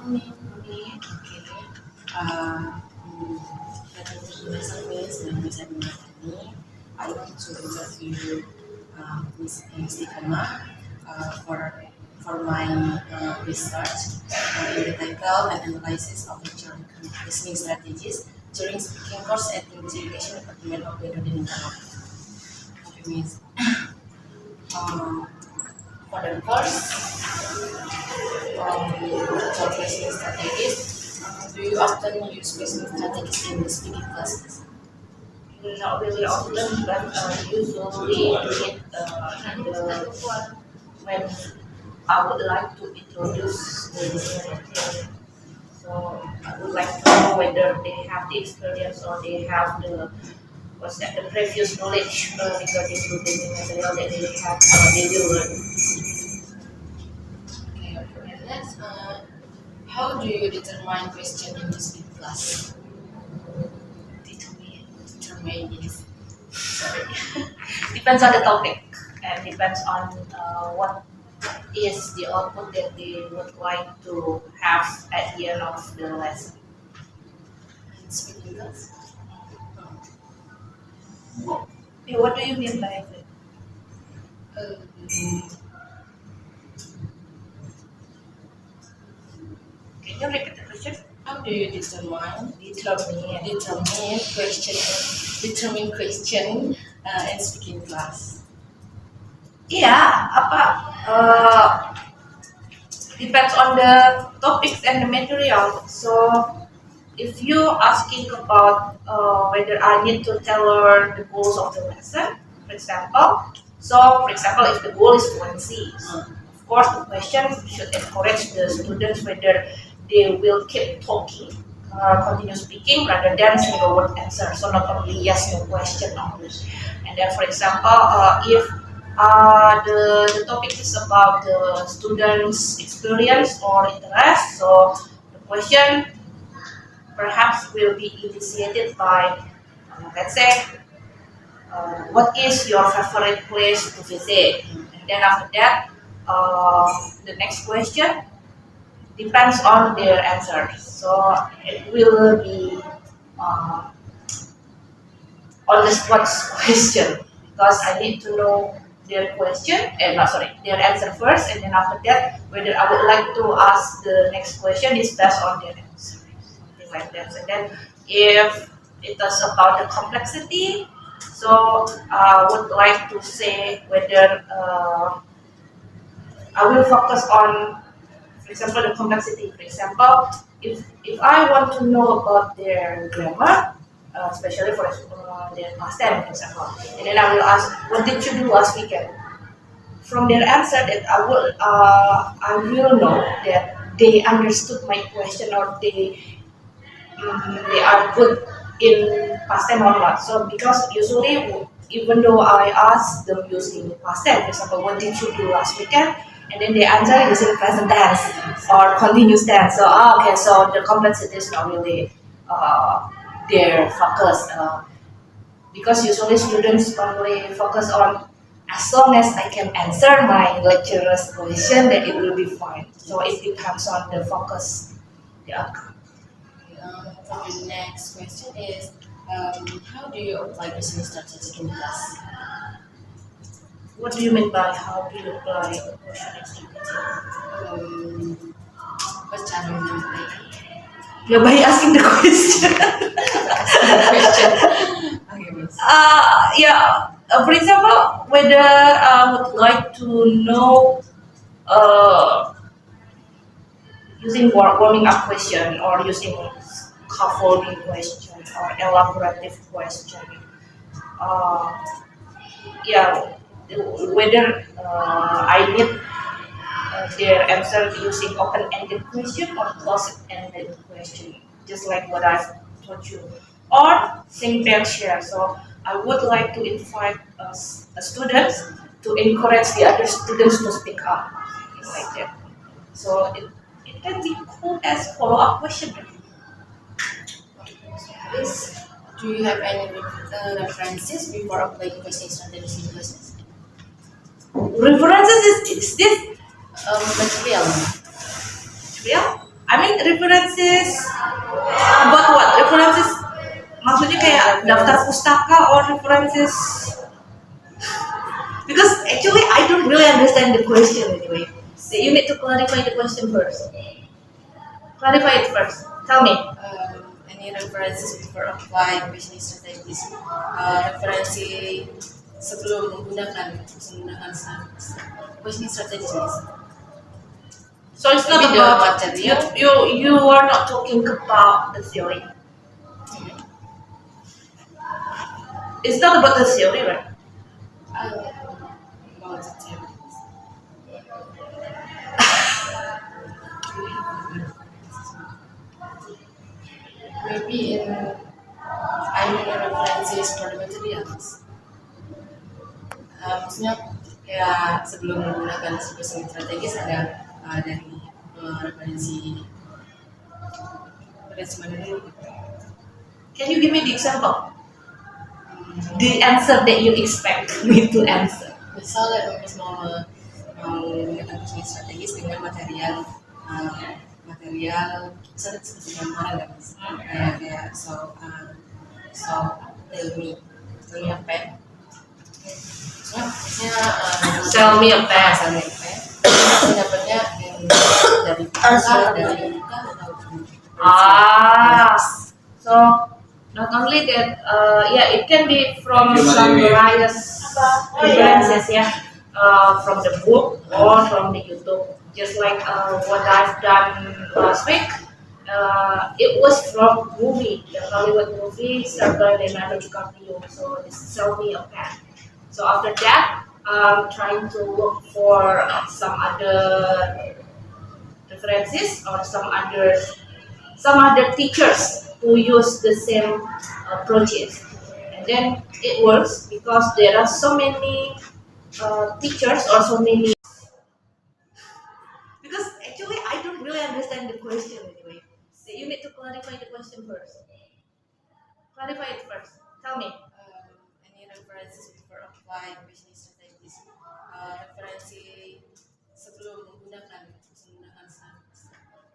Okay. Pada dasar Miss dan Miss Adina ini, I want to interview Miss Kama for my research in the title and analysis of listening strategies during speaking course at English Education Department of Learning Development. Okay, Miss. For the course, for listening strategies, do you often use listening strategies in the speaking classes? Not really often, but usually when I would like to introduce the listener. So I would like to know whether they have the experience or they have the previous knowledge regarding to the new material that they will learn. Okay, next, how do you determine question in the speaking class? Determine is Sorry. Depends on the topic and depends on what is the output that they would like to have at the end of the lesson. speaking class. What do you mean by that? Can you repeat the question? How do you determine question in speaking class? Iya, depends on the topics and the material. So if you asking about whether I need to tailor the goals of the lesson, for example, if the goal is fluency, of course the question should encourage the students whether they will keep talking, continue speaking rather than single word answer. So not only yes no question only. And then for example, if the topic is about the students' experience or interest, so the question perhaps will be initiated by, let's say, what is your favorite place to visit? And then after that, the next question depends on their answer. So it will be on the spot question because I need to know their their answer first, and then after that, whether I would like to ask the next question is based on their answer, something like that. And then if it is about the complexity, so I would like to say whether I will focus on, for example, the complexity. For example, if I want to know about their grammar, especially for their past tense, for example, and then I will ask, "What did you do last weekend?" From their answer, that I will know that they understood my question or they are good in past tense or not. So because usually, even though I ask them using past tense, for example, "What did you do last weekend?" and then they answer using present tense or continuous tense. So okay, so the complexity is not really their focus because usually students only focus on as long as I can answer my lecturer's question, then it will be fine. So it depends on the focus, the outcome. For the next question is, how do you apply listening strategies in class? What do you mean by how do you apply question strategy? What's cara menyampaikan Yeah, by asking the question. question? Okay, Miss. For example, whether I would like to know using warming up question or using scaffolding question or elaborative question. Yeah, whether I need their answer using open-ended question or closed-ended question, just like what I've told you, or same pair share. So I would like to invite students to encourage the other students to speak up, like that. So it can be cool as follow-up question. Please, do you have any references before applying question strategies in classes? References is this Material. real? I mean references about what? References maksudnya kayak daftar pustaka or references? Because actually I don't really understand the question anyway. So you need to clarify the question first. Clarify it first. Tell me. Any references before applying business strategies? Referensi sebelum menggunakan business strategies. So it's not Maybe the about material. you are not talking about the theory. It's not about the theory, right? About the theories. Maybe I mean references for the materials. Maksudnya kayak sebelum menggunakan sebuah strategis ada dari referensi mana dulu gitu. Can you give me the example? The answer that you expect me to answer. Misalnya mau menggunakan bisnis strategis dengan material misalnya seperti gambaran kan Mas. Kayak so tell me apa ya? Sell me a pen. Dapatnya dari buka atau So not only that, it can be from some various references, from the book or from the YouTube. Just like what I've done last week, it was from movie, the Hollywood movie starred by Leonardo DiCaprio. So this is Sell Me a Pen. So after that, I'm trying to look for some other references or some other teachers who use the same approaches, and then it works because there are so many teachers or so many. Because actually I don't really understand the question anyway. So you need to clarify the question first. Clarify it first. Tell me. Any references before applying business strategies? Referensi sebelum menggunakan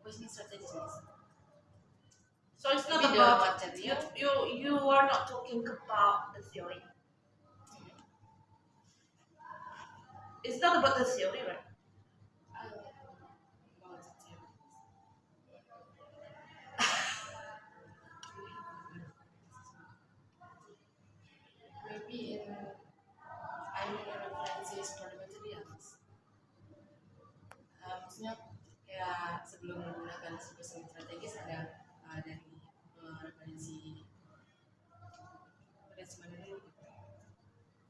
business strategies. So it's not Maybe about the you are not talking about the theory. It's not about the theory, right? About the theories. Maybe I mean references for the materials. Maksudnya kayak sebelum menggunakan sebuah strategis ada dari referensi mana dulu gitu.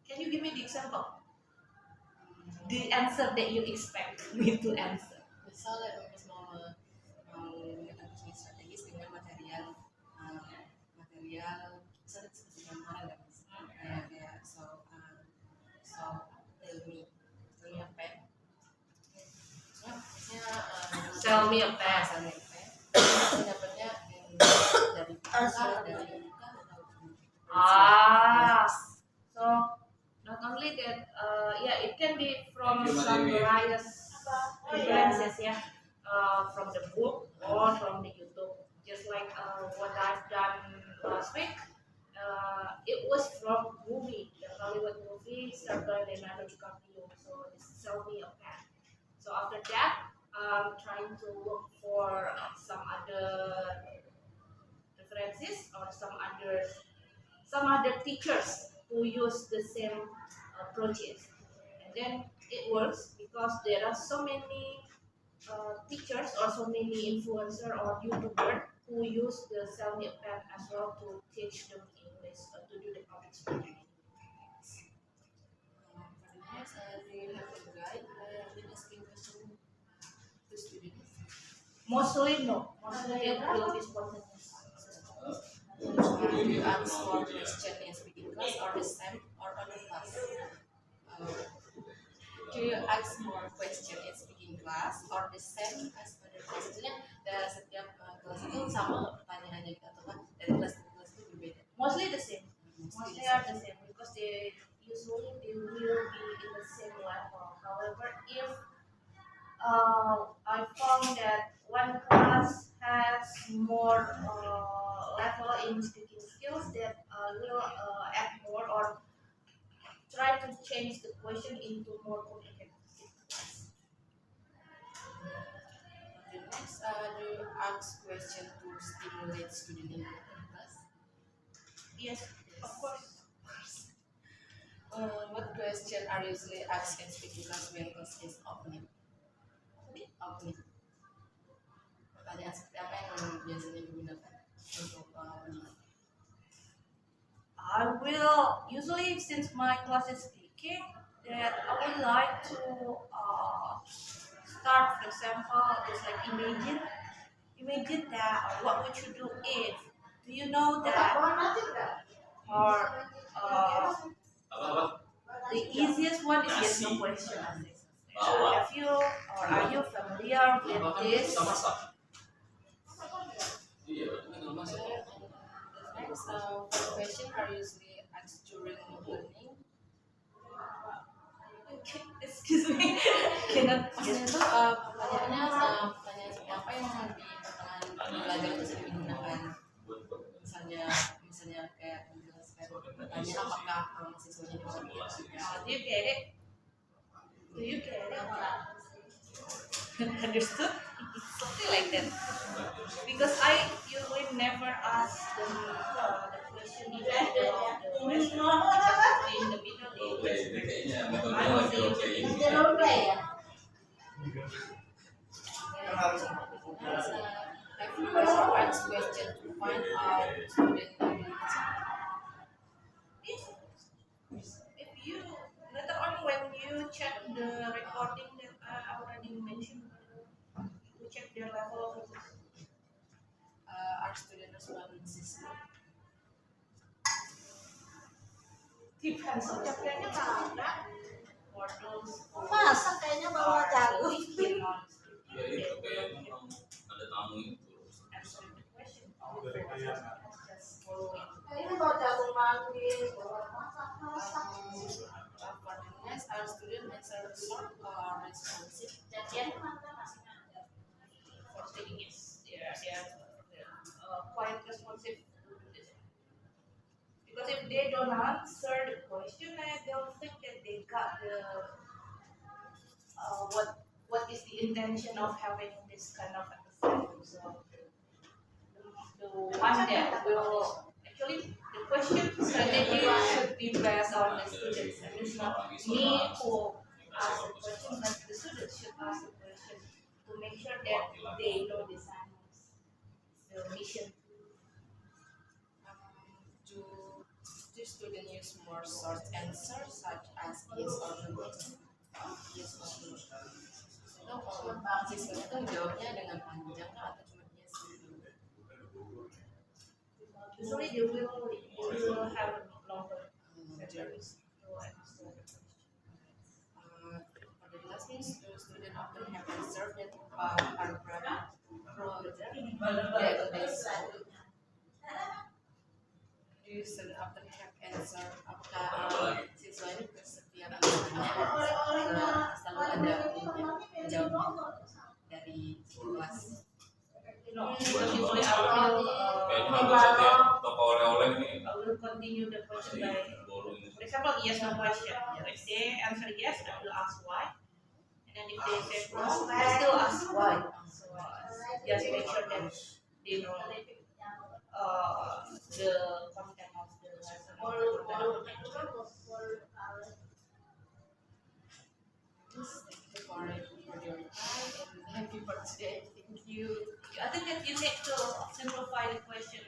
Can you give me the example? The answer that you expect me to answer. Misalnya mau menggunakan bisnis strategis dengan material misalnya seperti gambaran kan Mas. Kayak so tell me apa ya? Sell me a pen. Dapatnya dari buka atau So not only that, it can be from some various references, from the book or from the YouTube. Just like what I've done last week, it was from movie, the Hollywood movie starred by Leonardo DiCaprio. So this is Sell Me a Pen. So after that, I'm trying to look for some other references or some other teachers who use the same approaches, and then it works because there are so many teachers or so many influencer or YouTuber who use the Sell Me a Pen as well to teach them English or to do the public speaking. do you have a guide in asking question to students? Mostly no. Mostly it will be spontaneous. Do you ask more question in speaking class or the same or on the class? Do you ask more question in speaking class or the same as other class? Maksudnya dari setiap kelas itu sama pertanyaannya gitu atau dari kelas ke kelas itu berbeda? Mostly the same. Mostly are the same because they will be in the same level. However, if I found that one class has more level in speaking skills, that will add more or try to change the question into more complicated. The next, do you ask question to stimulate student in class? Yes, of course. What question are usually asked in speaking class when class is opening? Opening. Pertanyaan seperti apa yang biasanya digunakan untuk pendidik? I will usually, since my class is speaking, that I would like to start, for example, just like imagine that what would you do if, do you know that, or the easiest one is yes no question. So have you or are you familiar with this? Next, what question are usually asked during learning? Excuse me, cannot Maksudnya itu pertanyaan seperti apa yang di pertengahan belajar itu sering digunakan? Misalnya kayak menjelaskan bertanya apakah mahasiswanya dimengerti? do you get it? Do you get it? Understood? It's something like that. Because I usually never ask the question in the middle of the question. In the middle, I was Have you ever asked question to find out student ability? if you later on when you check the recording that I already mentioned, you check their level of English. Are student responding system? Depends on the for those who Masa kayaknya bawa are jago. really keen on Ya itu kayak memang ada tamu itu. answering the question. Just follow it. Ini bawa jagung manggis, bawa masak-masak. For the next, our student answer short or responsive. Jadian mana masih ada. For taking it, they're quite responsive. Because if they don't answer the question, I don't think that they got the what is the intention of having this kind of exercise. So the one that will actually the question strategy should be based on the students, and it's not me who ask the question, but the students should ask the question to make sure that they know the science, the mission. Do students use more short answers such as yes or no question? Yes or no. Itu kalau mahasiswanya tuh jawabnya dengan panjang kah atau cuma yes or no? Usually they will have a longer series to answer the question. For the lessons, do students often have answered that paragraph project? Do you student often have answer? Apakah siswa ini bersedia bertanya? Selalu ada jawab dari kelas. Usually I Kayaknya ada satu toko oleh-oleh ini. will continue the question by, Bolu ini. for example, yes no question. If they answer yes, I will ask why. And then if they say no, I still ask why. So just make sure that they know the content of the lesson. Thank you for your time and happy birthday. Thank you. I think that you need to simplify the question